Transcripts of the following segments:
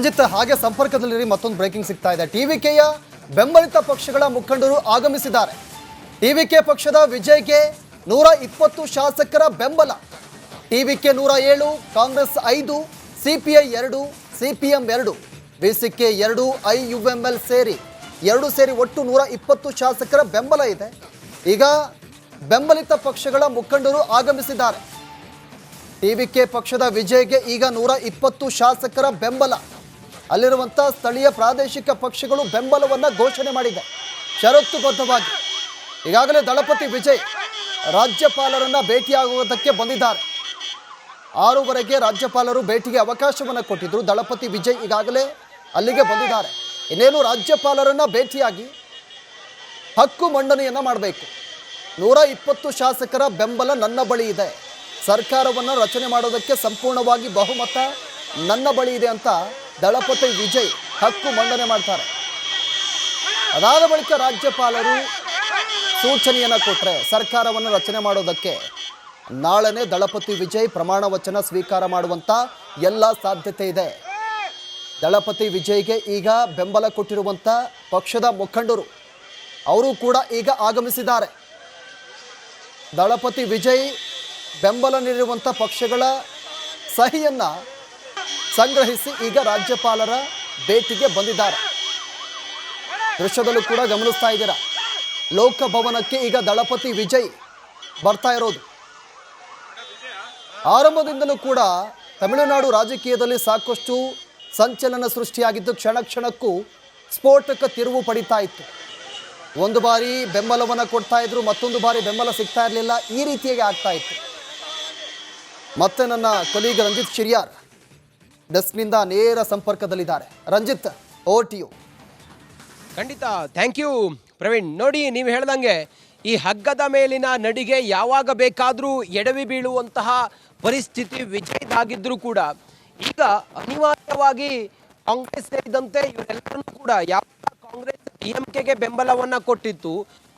ರಂಜಿತ್ ಹಾಗೆ ಸಂಪರ್ಕದಲ್ಲಿರಿ, ಮತ್ತೊಂದು ಬ್ರೇಕಿಂಗ್ ಸಿಗ್ತಾ ಇದೆ. ಟಿವಿಕೆಯ ಬೆಂಬಲಿತ ಪಕ್ಷಗಳ ಮುಖಂಡರು ಆಗಮಿಸಿದ್ದಾರೆ. ಟಿವಿಕೆ ಪಕ್ಷದ ವಿಜಯ್ಗೆ 120 ಶಾಸಕರ ಬೆಂಬಲ. TVK 107, Congress 5, CPI 2, CPM 2, ಬಿಸಿಕೆ 2, IUML ಸೇರಿ ಒಟ್ಟು 120 ಶಾಸಕರ ಬೆಂಬಲ ಇದೆ. ಈಗ ಬೆಂಬಲಿತ ಪಕ್ಷಗಳ ಮುಖಂಡರು ಆಗಮಿಸಿದ್ದಾರೆ. ಟಿವಿಕೆ ಪಕ್ಷದ ವಿಜಯ್ಗೆ ಈಗ 120 ಶಾಸಕರ ಬೆಂಬಲ. ಅಲ್ಲಿರುವಂಥ ಸ್ಥಳೀಯ ಪ್ರಾದೇಶಿಕ ಪಕ್ಷಗಳು ಬೆಂಬಲವನ್ನು ಘೋಷಣೆ ಮಾಡಿದೆ ಷರತ್ತುಬದ್ಧವಾಗಿ. ಈಗಾಗಲೇ ದಳಪತಿ ವಿಜಯ್ ರಾಜ್ಯಪಾಲರನ್ನು ಭೇಟಿಯಾಗುವುದಕ್ಕೆ ಬಂದಿದ್ದಾರೆ. 6ವರೆಗೆ ರಾಜ್ಯಪಾಲರು ಭೇಟಿಗೆ ಅವಕಾಶವನ್ನು ಕೊಟ್ಟಿದ್ದರು. ದಳಪತಿ ವಿಜಯ್ ಈಗಾಗಲೇ ಅಲ್ಲಿಗೆ ಬಂದಿದ್ದಾರೆ. ಇನ್ನೇನು ರಾಜ್ಯಪಾಲರನ್ನು ಭೇಟಿಯಾಗಿ ಹಕ್ಕು ಮಂಡನೆಯನ್ನು ಮಾಡಬೇಕು. 120 ಶಾಸಕರ ಬೆಂಬಲ ನನ್ನ ಬಳಿ ಇದೆ, ಸರ್ಕಾರವನ್ನು ರಚನೆ ಮಾಡೋದಕ್ಕೆ ಸಂಪೂರ್ಣವಾಗಿ ಬಹುಮತ ನನ್ನ ಬಳಿ ಇದೆ ಅಂತ ದಳಪತಿ ವಿಜಯ್ ಹಕ್ಕು ಮಂಡನೆ ಮಾಡ್ತಾರೆ. ಅದಾದ ಬಳಿಕ ರಾಜ್ಯಪಾಲರು ಸೂಚನೆಯನ್ನು ಕೊಟ್ಟರೆ ಸರ್ಕಾರವನ್ನು ರಚನೆ ಮಾಡೋದಕ್ಕೆ ನಾಳೆನೇ ದಳಪತಿ ವಿಜಯ್ ಪ್ರಮಾಣ ವಚನ ಸ್ವೀಕಾರ ಮಾಡುವಂಥ ಎಲ್ಲ ಸಾಧ್ಯತೆ ಇದೆ. ದಳಪತಿ ವಿಜಯ್ಗೆ ಈಗ ಬೆಂಬಲ ಕೊಟ್ಟಿರುವಂಥ ಪಕ್ಷದ ಮುಖಂಡರು ಅವರು ಕೂಡ ಈಗ ಆಗಮಿಸಿದ್ದಾರೆ. ದಳಪತಿ ವಿಜಯ್ ಬೆಂಬಲ ನೀಡಿರುವಂಥ ಪಕ್ಷಗಳ ಸಹಿಯನ್ನು ಸಂಗ್ರಹಿಸಿ ಈಗ ರಾಜ್ಯಪಾಲರ ಭೇಟಿಗೆ ಬಂದಿದ್ದಾರೆ. ದೃಶ್ಯದಲ್ಲೂ ಕೂಡ ಗಮನಿಸ್ತಾ ಇದ್ದೀರಾ, ಲೋಕಭವನಕ್ಕೆ ಈಗ ದಳಪತಿ ವಿಜಯ್ ಬರ್ತಾ ಇರೋದು. ಆರಂಭದಿಂದಲೂ ಕೂಡ ತಮಿಳುನಾಡು ರಾಜಕೀಯದಲ್ಲಿ ಸಾಕಷ್ಟು ಸಂಚಲನ ಸೃಷ್ಟಿಯಾಗಿದ್ದು, ಕ್ಷಣ ಕ್ಷಣಕ್ಕೂ ಸ್ಫೋಟಕ ತಿರುವು ಪಡಿತಾ ಇತ್ತು. ಒಂದು ಬಾರಿ ಬೆಂಬಲವನ್ನು ಕೊಡ್ತಾ ಇದ್ರು, ಮತ್ತೊಂದು ಬಾರಿ ಬೆಂಬಲ ಸಿಗ್ತಾ ಇರಲಿಲ್ಲ. ಈ ರೀತಿಯಾಗಿ ಆಗ್ತಾ ಇತ್ತು. ಮತ್ತೆ ನನ್ನ ಕೊಲೀಗ ರಂಜಿತ್ ಶಿರಿಯಾರ್ ಡೆಸ್ಕ್ನಿಂದ ನೇರ ಸಂಪರ್ಕದಲ್ಲಿದ್ದಾರೆ. Ranjith, over to you. ಖಂಡಿತ, ಥ್ಯಾಂಕ್ ಯು ಪ್ರವೀಣ್. ನೋಡಿ, ನೀವು ಹೇಳ್ದಂಗೆ ಈ ಹಗ್ಗದ ಮೇಲಿನ ನಡಿಗೆ ಯಾವಾಗ ಬೇಕಾದರೂ ಎಡವಿ ಬೀಳುವಂತಹ ಪರಿಸ್ಥಿತಿ ವಿಜಯ್ದಾಗಿದ್ದರೂ ಕೂಡ ಈಗ ಅನಿವಾರ್ಯವಾಗಿ ಕಾಂಗ್ರೆಸ್ ಸೇರಿದಂತೆ ಇವರೆಲ್ಲರೂ ಕೂಡ ಯಾವ ಕಾಂಗ್ರೆಸ್ ಡಿಎಂಕೆಗೆ ಬೆಂಬಲವನ್ನು ಕೊಟ್ಟಿತ್ತು,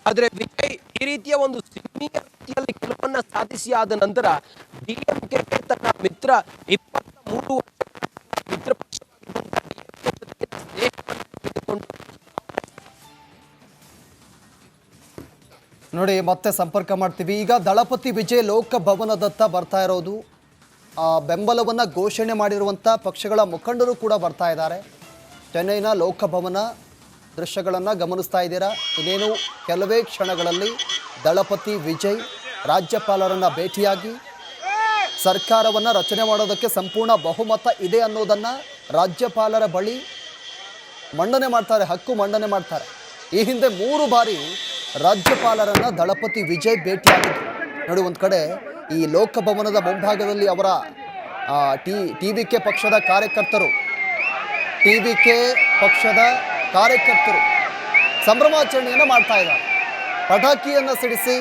ಆದರೆ ವಿಜಯ್ ಈ ರೀತಿಯ ಒಂದು ಸಿನಿಯ ರೀತಿಯಲ್ಲಿ ಗೆಲುವನ್ನು ಸಾಧಿಸಿ ಆದ ನಂತರ ಡಿಎಂಕೆಗೆ ತನ್ನ ಮಿತ್ರ 23 ಮಿತ್ರ ಪಕ್ಷವಾಗಿದ್ದಂಥ ಡಿಎಂಕೆ ಜೊತೆಗೆ ಸ್ನೇಹವನ್ನು ತೆಗೆದುಕೊಂಡು ನೋಡಿ ಮತ್ತೆ ಸಂಪರ್ಕ ಮಾಡ್ತೀವಿ. ಈಗ ದಳಪತಿ ವಿಜಯ್ ಲೋಕಭವನದತ್ತ ಬರ್ತಾ ಇರೋದು. ಬೆಂಬಲವನ್ನು ಘೋಷಣೆ ಮಾಡಿರುವಂಥ ಪಕ್ಷಗಳ ಮುಖಂಡರು ಕೂಡ ಬರ್ತಾ ಇದ್ದಾರೆ. ಚೆನ್ನೈನ ಲೋಕಭವನ ದೃಶ್ಯಗಳನ್ನು ಗಮನಿಸ್ತಾ ಇದ್ದೀರಾ. ಇನ್ನೇನು ಕೆಲವೇ ಕ್ಷಣಗಳಲ್ಲಿ ದಳಪತಿ ವಿಜಯ್ ರಾಜ್ಯಪಾಲರನ್ನು ಭೇಟಿಯಾಗಿ ಸರ್ಕಾರವನ್ನು ರಚನೆ ಮಾಡೋದಕ್ಕೆ ಸಂಪೂರ್ಣ ಬಹುಮತ ಇದೆ ಅನ್ನೋದನ್ನು ರಾಜ್ಯಪಾಲರ ಬಳಿ ಮಂಡನೆ ಮಾಡ್ತಾರೆ, ಹಕ್ಕು ಮಂಡನೆ ಮಾಡ್ತಾರೆ. ಈ ಹಿಂದೆ 3 ಬಾರಿ ರಾಜ್ಯಪಾಲರನ್ನು ದಳಪತಿ ವಿಜಯ್ ಭೇಟಿಯಾಗಿದ್ದರು. ನೋಡಿ, ಒಂದು ಕಡೆ ಈ ಲೋಕಭವನದ ಮುಂಭಾಗದಲ್ಲಿ ಅವರ ಟಿವಿಕೆ ಪಕ್ಷದ ಕಾರ್ಯಕರ್ತರು ಸಂಭ್ರಮಾಚರಣೆಯನ್ನು ಮಾಡ್ತಾ ಇದ್ದಾರೆ. ಪಟಾಕಿಯನ್ನು ಸಿಡಿಸಿ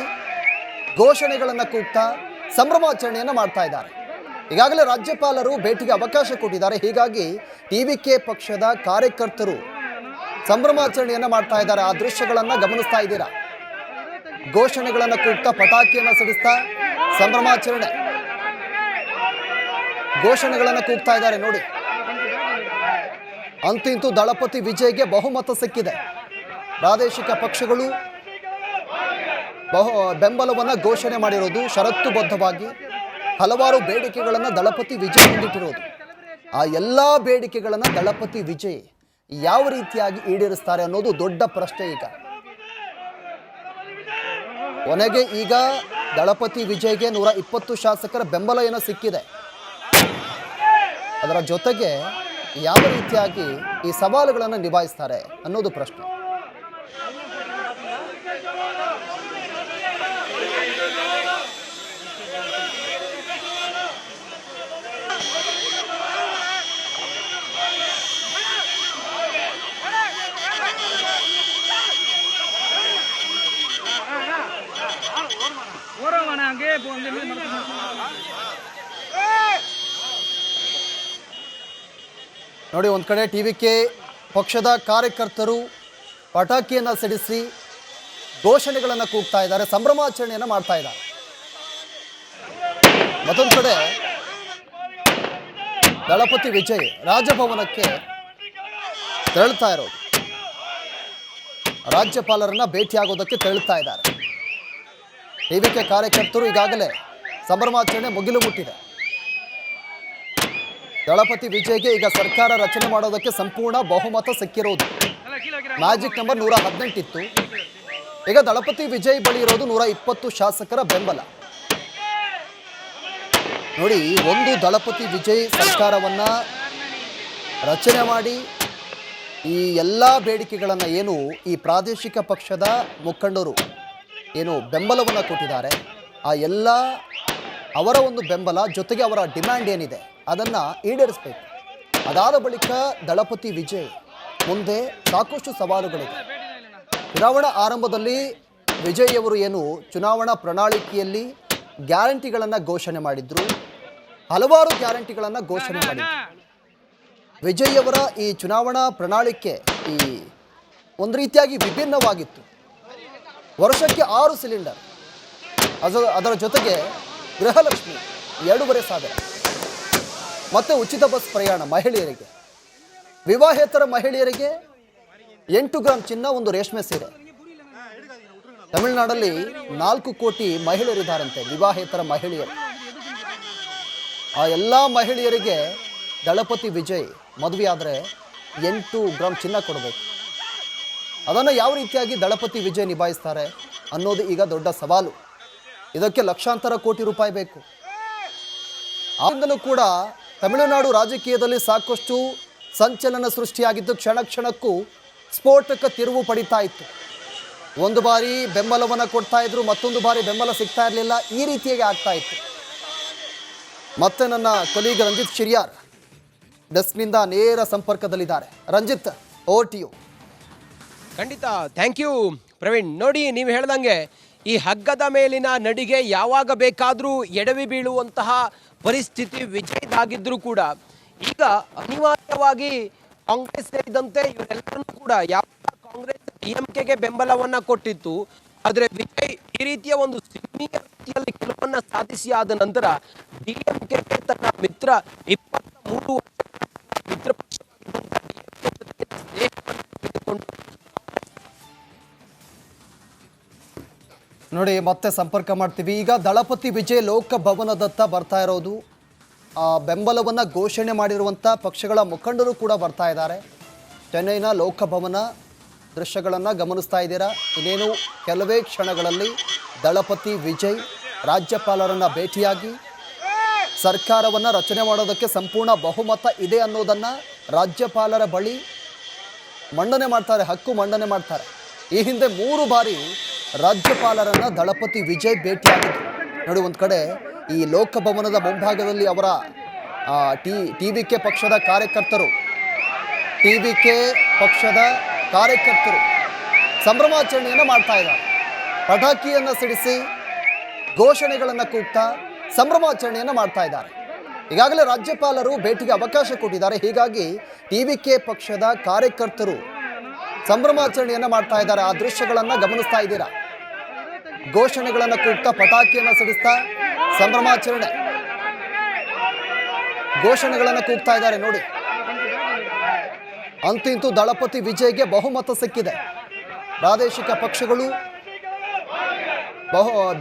ಘೋಷಣೆಗಳನ್ನು ಕೂಗ್ತಾ ಸಂಭ್ರಮಾಚರಣೆಯನ್ನು ಮಾಡ್ತಾ ಇದ್ದಾರೆ. ಈಗಾಗಲೇ ರಾಜ್ಯಪಾಲರು ಭೇಟಿಗೆ ಅವಕಾಶ ಕೊಟ್ಟಿದ್ದಾರೆ. ಹೀಗಾಗಿ ಟಿವಿಕೆ ಪಕ್ಷದ ಕಾರ್ಯಕರ್ತರು ಸಂಭ್ರಮಾಚರಣೆಯನ್ನು ಮಾಡ್ತಾ ಇದ್ದಾರೆ. ಆ ದೃಶ್ಯಗಳನ್ನು ಗಮನಿಸ್ತಾ ಇದ್ದೀರಾ. ಘೋಷಣೆಗಳನ್ನು ಕೂಗ್ತಾ ಪಟಾಕಿಯನ್ನು ಸಿಡಿಸ್ತಾ ಸಂಭ್ರಮಾಚರಣೆ ಘೋಷಣೆಗಳನ್ನು ಕೂಗ್ತಾ ಇದ್ದಾರೆ. ನೋಡಿ, ಅಂತೂ ದಳಪತಿ ವಿಜಯ್ಗೆ ಬಹುಮತ ಸಿಕ್ಕಿದೆ. ಪ್ರಾದೇಶಿಕ ಪಕ್ಷಗಳು ಬೆಂಬಲವನ್ನು ಘೋಷಣೆ ಮಾಡಿರೋದು ಷರತ್ತುಬದ್ಧವಾಗಿ. ಹಲವಾರು ಬೇಡಿಕೆಗಳನ್ನು ದಳಪತಿ ವಿಜಯ್ ಮುಂದಿಟ್ಟಿರೋದು. ಆ ಎಲ್ಲ ಬೇಡಿಕೆಗಳನ್ನು ದಳಪತಿ ವಿಜಯ್ ಯಾವ ರೀತಿಯಾಗಿ ಈಡೇರಿಸ್ತಾರೆ ಅನ್ನೋದು ದೊಡ್ಡ ಪ್ರಶ್ನೆ. ಈಗ ಕೊನೆಗೆ ಈಗ ದಳಪತಿ ವಿಜಯ್ಗೆ 120 ಶಾಸಕರ ಬೆಂಬಲ ಏನೋ ಸಿಕ್ಕಿದೆ. ಅದರ ಜೊತೆಗೆ ಯಾವ ರೀತಿಯಾಗಿ ಈ ಸವಾಲುಗಳನ್ನು ನಿಭಾಯಿಸ್ತಾರೆ ಅನ್ನೋದು ಪ್ರಶ್ನೆ. ನೋಡಿ, ಒಂದು ಕಡೆ ಟಿವಿಕೆ ಪಕ್ಷದ ಕಾರ್ಯಕರ್ತರು ಪಟಾಕಿಯನ್ನು ಸಿಡಿಸಿ ಘೋಷಣೆಗಳನ್ನು ಕೂಗ್ತಾ ಇದ್ದಾರೆ, ಸಂಭ್ರಮಾಚರಣೆಯನ್ನು ಮಾಡ್ತಾ ಇದ್ದಾರೆ. ಮತ್ತೊಂದು ಕಡೆ ದಳಪತಿ ವಿಜಯ್ ರಾಜಭವನಕ್ಕೆ ತೆರಳ್ತಾ ಇರೋದು. ರಾಜ್ಯಪಾಲರನ್ನ ಭೇಟಿಯಾಗೋದಕ್ಕೆ ತೆರಳುತ್ತಾ ಇದ್ದಾರೆ. ಟಿವಿಕೆ ಕಾರ್ಯಕರ್ತರು ಈಗಾಗಲೇ ಸಂಭ್ರಮಾಚರಣೆ ಮುಗಿಲು ಮುಟ್ಟಿದೆ. ದಳಪತಿ ವಿಜಯ್ಗೆ ಈಗ ಸರ್ಕಾರ ರಚನೆ ಮಾಡೋದಕ್ಕೆ ಸಂಪೂರ್ಣ ಬಹುಮತ ಸಿಕ್ಕಿರೋದು. ಮ್ಯಾಜಿಕ್ ನಂಬರ್ 118 ಇತ್ತು. ಈಗ ದಳಪತಿ ವಿಜಯ್ ಬಳಿ ಇರೋದು 120 ಶಾಸಕರ ಬೆಂಬಲ. ನೋಡಿ, ಒಂದು ದಳಪತಿ ವಿಜಯ್ ಸರ್ಕಾರವನ್ನ ರಚನೆ ಮಾಡಿ ಈ ಎಲ್ಲ ಬೇಡಿಕೆಗಳನ್ನು ಏನು ಈ ಪ್ರಾದೇಶಿಕ ಪಕ್ಷದ ಮುಖಂಡರು ಏನು ಬೆಂಬಲವನ್ನು ಕೊಟ್ಟಿದ್ದಾರೆ, ಆ ಎಲ್ಲ ಅವರ ಒಂದು ಬೆಂಬಲ ಜೊತೆಗೆ ಅವರ ಡಿಮ್ಯಾಂಡ್ ಏನಿದೆ ಅದನ್ನು ಈಡೇರಿಸಬೇಕು. ಅದಾದ ಬಳಿಕ ದಳಪತಿ ವಿಜಯ್ ಮುಂದೆ ಸಾಕಷ್ಟು ಸವಾಲುಗಳಿದೆ. ಚುನಾವಣಾ ಆರಂಭದಲ್ಲಿ ವಿಜಯ್ ಅವರು ಏನು ಚುನಾವಣಾ ಪ್ರಣಾಳಿಕೆಯಲ್ಲಿ ಗ್ಯಾರಂಟಿಗಳನ್ನು ಘೋಷಣೆ ಮಾಡಿದ್ರು, ಹಲವಾರು ಗ್ಯಾರಂಟಿಗಳನ್ನು ಘೋಷಣೆ ಮಾಡಿದ್ರು. ವಿಜಯ್ ಅವರ ಈ ಚುನಾವಣಾ ಪ್ರಣಾಳಿಕೆ ಈ ಒಂದು ರೀತಿಯಾಗಿ ವಿಭಿನ್ನವಾಗಿತ್ತು. ವರ್ಷಕ್ಕೆ 6 ಸಿಲಿಂಡರ್, ಅದರ ಜೊತೆಗೆ ಗೃಹಲಕ್ಷ್ಮಿ 2,500 ಮತ್ತು ಉಚಿತ ಬಸ್ ಪ್ರಯಾಣ ಮಹಿಳೆಯರಿಗೆ, ವಿವಾಹೇತರ ಮಹಿಳೆಯರಿಗೆ 8 ಗ್ರಾಂ ಚಿನ್ನ, ಒಂದು ರೇಷ್ಮೆ ಸೀರೆ. ತಮಿಳುನಾಡಲ್ಲಿ 4 ಕೋಟಿ ಮಹಿಳೆಯರಿದ್ದಾರಂತೆ ವಿವಾಹೇತರ ಮಹಿಳೆಯರು. ಆ ಎಲ್ಲ ಮಹಿಳೆಯರಿಗೆ ದಳಪತಿ ವಿಜಯ್ ಮದುವೆ ಆದರೆ 8 ಗ್ರಾಂ ಚಿನ್ನ ಕೊಡಬೇಕು. ಅದನ್ನು ಯಾವ ರೀತಿಯಾಗಿ ದಳಪತಿ ವಿಜಯ್ ನಿಭಾಯಿಸ್ತಾರೆ ಅನ್ನೋದು ಈಗ ದೊಡ್ಡ ಸವಾಲು. ಇದಕ್ಕೆ ಲಕ್ಷಾಂತರ ಕೋಟಿ ರೂಪಾಯಿ ಬೇಕು. ಆದ್ದೂ ಕೂಡ ತಮಿಳುನಾಡು ರಾಜಕೀಯದಲ್ಲಿ ಸಾಕಷ್ಟು ಸಂಚಲನ ಸೃಷ್ಟಿಯಾಗಿದ್ದು, ಕ್ಷಣ ಕ್ಷಣಕ್ಕೂ ಸ್ಫೋಟಕ ತಿರುವು ಪಡಿತಾ ಇತ್ತು. ಒಂದು ಬಾರಿ ಬೆಂಬಲವನ್ನು ಕೊಡ್ತಾ ಇದ್ರು, ಮತ್ತೊಂದು ಬಾರಿ ಬೆಂಬಲ ಸಿಗ್ತಾ ಇರಲಿಲ್ಲ. ಈ ರೀತಿಯಾಗಿ ಆಗ್ತಾ ಇತ್ತು. ಮತ್ತೆ ನನ್ನ ಕೊಲೀಗ ರಂಜಿತ್ ಶಿರ್ಯಾರ್ ಡೆಸ್ಕ್ನಿಂದ ನೇರ ಸಂಪರ್ಕದಲ್ಲಿದ್ದಾರೆ. Ranjith, over to you. ಖಂಡಿತ, ಥ್ಯಾಂಕ್ ಯು ಪ್ರವೀಣ್. ನೋಡಿ, ನೀವು ಹೇಳ್ದಂಗೆ ಈ ಹಗ್ಗದ ಮೇಲಿನ ನಡಿಗೆ ಯಾವಾಗ ಬೇಕಾದರೂ ಎಡವಿ ಬೀಳುವಂತಹ ಪರಿಸ್ಥಿತಿ ವಿಜಯ್ದಾಗಿದ್ರೂ ಕೂಡ ಈಗ ಅನಿವಾರ್ಯವಾಗಿ ಕಾಂಗ್ರೆಸ್ ಸೇರಿದಂತೆ ಇವರೆಲ್ಲರೂ ಕೂಡ ಯಾವ ಕಾಂಗ್ರೆಸ್ ಡಿಎಂಕೆಗೆ ಬೆಂಬಲವನ್ನ ಕೊಟ್ಟಿತ್ತು, ಆದರೆ ವಿಜಯ್ ಈ ರೀತಿಯ ಒಂದು ಸಿನಿಯ ರೀತಿಯಲ್ಲಿ ಗೆಲುವನ್ನು ಸಾಧಿಸಿ ಆದ ನಂತರ ಡಿಎಂಕೆಗೆ ತನ್ನ ಮಿತ್ರ 23 ಮಿತ್ರ ನೋಡಿ, ಮತ್ತೆ ಸಂಪರ್ಕ ಮಾಡ್ತೀವಿ. ಈಗ ದಳಪತಿ ವಿಜಯ್ ಲೋಕಭವನದತ್ತ ಬರ್ತಾ ಇರೋದು, ಬೆಂಬಲವನ್ನು ಘೋಷಣೆ ಮಾಡಿರುವಂಥ ಪಕ್ಷಗಳ ಮುಖಂಡರು ಕೂಡ ಬರ್ತಾ ಇದ್ದಾರೆ. ಚೆನ್ನೈನ ಲೋಕಭವನ ದೃಶ್ಯಗಳನ್ನು ಗಮನಿಸ್ತಾ ಇದ್ದೀರಾ. ಇನ್ನೇನು ಕೆಲವೇ ಕ್ಷಣಗಳಲ್ಲಿ ದಳಪತಿ ವಿಜಯ್ ರಾಜ್ಯಪಾಲರನ್ನು ಭೇಟಿಯಾಗಿ ಸರ್ಕಾರವನ್ನು ರಚನೆ ಮಾಡೋದಕ್ಕೆ ಸಂಪೂರ್ಣ ಬಹುಮತ ಇದೆ ಅನ್ನೋದನ್ನು ರಾಜ್ಯಪಾಲರ ಬಳಿ ಮಂಡನೆ ಮಾಡ್ತಾರೆ, ಹಕ್ಕು ಮಂಡನೆ ಮಾಡ್ತಾರೆ. ಈ ಹಿಂದೆ 3 ಬಾರಿ ರಾಜ್ಯಪಾಲರನ್ನು ದಳಪತಿ ವಿಜಯ್ ಭೇಟಿಯಾಗಿದ್ದರು. ನೋಡಿ, ಒಂದು ಕಡೆ ಈ ಲೋಕಭವನದ ಮುಂಭಾಗದಲ್ಲಿ ಅವರ ಟಿವಿಕೆ ಪಕ್ಷದ ಕಾರ್ಯಕರ್ತರು ಸಂಭ್ರಮಾಚರಣೆಯನ್ನು ಮಾಡ್ತಾ ಇದ್ದಾರೆ. ಪಟಾಕಿಯನ್ನು ಸಿಡಿಸಿ ಘೋಷಣೆಗಳನ್ನು ಕೂಗ್ತಾ ಸಂಭ್ರಮಾಚರಣೆಯನ್ನು ಮಾಡ್ತಾ ಇದ್ದಾರೆ. ಈಗಾಗಲೇ ರಾಜ್ಯಪಾಲರು ಭೇಟಿಗೆ ಅವಕಾಶ ಕೊಟ್ಟಿದ್ದಾರೆ. ಹೀಗಾಗಿ ಟಿವಿಕೆ ಪಕ್ಷದ ಕಾರ್ಯಕರ್ತರು ಸಂಭ್ರಮಾಚರಣೆಯನ್ನು ಮಾಡ್ತಾ ಇದ್ದಾರೆ. ಆ ದೃಶ್ಯಗಳನ್ನು ಗಮನಿಸ್ತಾ ಇದ್ದೀರಾ. ಘೋಷಣೆಗಳನ್ನು ಕೂಗ್ತಾ, ಪಟಾಕಿಯನ್ನು ಸಿಡಿಸ್ತಾ ಸಂಭ್ರಮಾಚರಣೆ, ಘೋಷಣೆಗಳನ್ನು ಕೂಗ್ತಾ ಇದ್ದಾರೆ. ನೋಡಿ, ಅಂತೂ ದಳಪತಿ ವಿಜಯ್ಗೆ ಬಹುಮತ ಸಿಕ್ಕಿದೆ. ಪ್ರಾದೇಶಿಕ ಪಕ್ಷಗಳು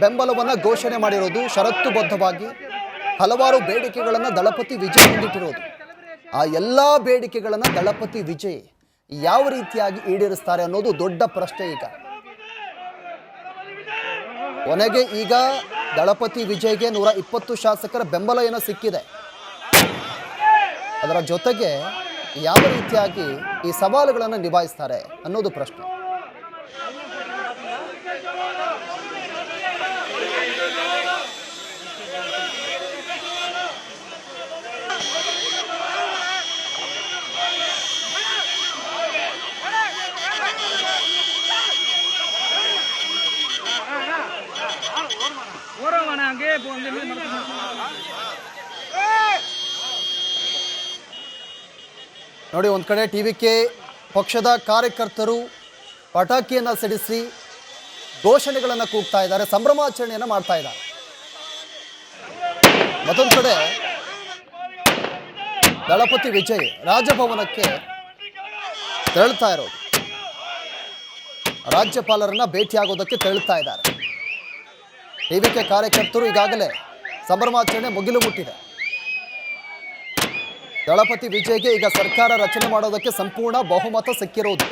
ಬೆಂಬಲವನ್ನು ಘೋಷಣೆ ಮಾಡಿರೋದು ಷರತ್ತುಬದ್ಧವಾಗಿ. ಹಲವಾರು ಬೇಡಿಕೆಗಳನ್ನು ದಳಪತಿ ವಿಜಯ್ ಮುಂದಿಟ್ಟಿರೋದು. ಆ ಎಲ್ಲ ಬೇಡಿಕೆಗಳನ್ನು ದಳಪತಿ ವಿಜಯ್ ಯಾವ ರೀತಿಯಾಗಿ ಈಡೇರಿಸ್ತಾರೆ ಅನ್ನೋದು ದೊಡ್ಡ ಪ್ರಶ್ನೆ. ಈಗ ಕೊನೆಗೆ ಈಗ ದಳಪತಿ ವಿಜಯ್ಗೆ 120 ಶಾಸಕರ ಬೆಂಬಲ ಏನೋ ಸಿಕ್ಕಿದೆ. ಅದರ ಜೊತೆಗೆ ಯಾವ ರೀತಿಯಾಗಿ ಈ ಸವಾಲುಗಳನ್ನು ನಿಭಾಯಿಸ್ತಾರೆ ಅನ್ನೋದು ಪ್ರಶ್ನೆ. ನೋಡಿ, ಒಂದು ಕಡೆ ಟಿವಿಕೆ ಪಕ್ಷದ ಕಾರ್ಯಕರ್ತರು ಪಟಾಕಿಯನ್ನು ಸಿಡಿಸಿ ಘೋಷಣೆಗಳನ್ನು ಕೂಗ್ತಾ ಇದ್ದಾರೆ, ಸಂಭ್ರಮಾಚರಣೆಯನ್ನು ಮಾಡ್ತಾ ಇದ್ದಾರೆ. ಮತ್ತೊಂದು ಕಡೆ ದಳಪತಿ ವಿಜಯ್ ರಾಜಭವನಕ್ಕೆ ತೆರಳ್ತಾ ಇರೋದು. ರಾಜ್ಯಪಾಲರನ್ನ ಭೇಟಿಯಾಗೋದಕ್ಕೆ ತೆರಳುತ್ತಾ ಇದ್ದಾರೆ. ಟಿವಿಕೆ ಕಾರ್ಯಕರ್ತರು ಈಗಾಗಲೇ ಸಂಭ್ರಮಾಚರಣೆ ಮುಗಿಲು ಮುಟ್ಟಿದೆ. ದಳಪತಿ ವಿಜಯ್ಗೆ ಈಗ ಸರ್ಕಾರ ರಚನೆ ಮಾಡೋದಕ್ಕೆ ಸಂಪೂರ್ಣ ಬಹುಮತ ಸಿಕ್ಕಿರೋದು.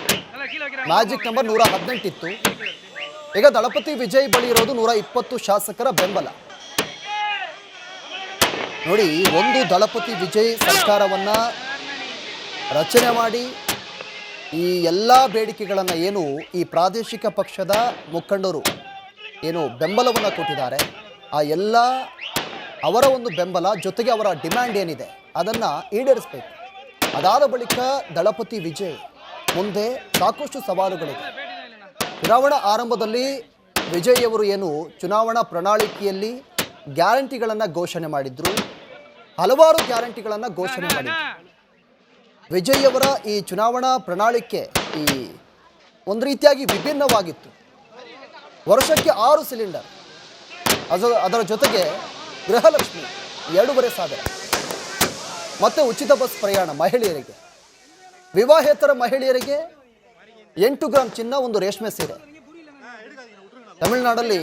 ಮ್ಯಾಜಿಕ್ ನಂಬರ್ 118 ಇತ್ತು. ಈಗ ದಳಪತಿ ವಿಜಯ್ ಬಳಿ ಇರೋದು 120 ಶಾಸಕರ ಬೆಂಬಲ. ನೋಡಿ, ಒಂದು ದಳಪತಿ ವಿಜಯ್ ಸರ್ಕಾರವನ್ನ ರಚನೆ ಮಾಡಿ ಈ ಎಲ್ಲ ಬೇಡಿಕೆಗಳನ್ನು ಏನು ಈ ಪ್ರಾದೇಶಿಕ ಪಕ್ಷದ ಮುಖಂಡರು ಏನು ಬೆಂಬಲವನ್ನು ಕೊಟ್ಟಿದ್ದಾರೆ, ಆ ಎಲ್ಲ ಅವರ ಒಂದು ಬೆಂಬಲ ಜೊತೆಗೆ ಅವರ ಡಿಮ್ಯಾಂಡ್ ಏನಿದೆ ಅದನ್ನು ಈಡೇರಿಸಬೇಕು. ಅದಾದ ಬಳಿಕ ದಳಪತಿ ವಿಜಯ್ ಮುಂದೆ ಸಾಕಷ್ಟು ಸವಾಲುಗಳಿದೆ. ಚುನಾವಣಾ ಆರಂಭದಲ್ಲಿ ವಿಜಯ್ ಅವರು ಏನು ಚುನಾವಣಾ ಪ್ರಣಾಳಿಕೆಯಲ್ಲಿ ಗ್ಯಾರಂಟಿಗಳನ್ನು ಘೋಷಣೆ ಮಾಡಿದ್ರು, ಹಲವಾರು ಗ್ಯಾರಂಟಿಗಳನ್ನು ಘೋಷಣೆ ಮಾಡಿದ್ರು. ವಿಜಯ್ ಅವರ ಈ ಚುನಾವಣಾ ಪ್ರಣಾಳಿಕೆ ಈ ಒಂದು ರೀತಿಯಾಗಿ ವಿಭಿನ್ನವಾಗಿತ್ತು. ವರ್ಷಕ್ಕೆ 6 ಸಿಲಿಂಡರ್, ಅದರ ಜೊತೆಗೆ ಗೃಹಲಕ್ಷ್ಮಿ 2,500 ಮತ್ತು ಉಚಿತ ಬಸ್ ಪ್ರಯಾಣ ಮಹಿಳೆಯರಿಗೆ, ವಿವಾಹೇತರ ಮಹಿಳೆಯರಿಗೆ 8 ಗ್ರಾಂ ಚಿನ್ನ, ಒಂದು ರೇಷ್ಮೆ ಸೀರೆ. ತಮಿಳುನಾಡಲ್ಲಿ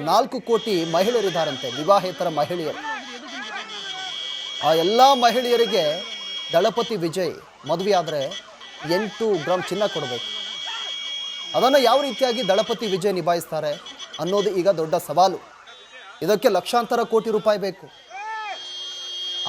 4 ಕೋಟಿ ಮಹಿಳೆಯರಿದ್ದಾರಂತೆ ವಿವಾಹೇತರ ಮಹಿಳೆಯರು. ಆ ಎಲ್ಲ ಮಹಿಳೆಯರಿಗೆ ದಳಪತಿ ವಿಜಯ್ ಮದುವೆ ಆದರೆ 8 ಗ್ರಾಂ ಚಿನ್ನ ಕೊಡಬೇಕು. ಅದನ್ನು ಯಾವ ರೀತಿಯಾಗಿ ದಳಪತಿ ವಿಜಯ್ ನಿಭಾಯಿಸ್ತಾರೆ ಅನ್ನೋದು ಈಗ ದೊಡ್ಡ ಸವಾಲು. ಇದಕ್ಕೆ ಲಕ್ಷಾಂತರ ಕೋಟಿ ರೂಪಾಯಿ ಬೇಕು.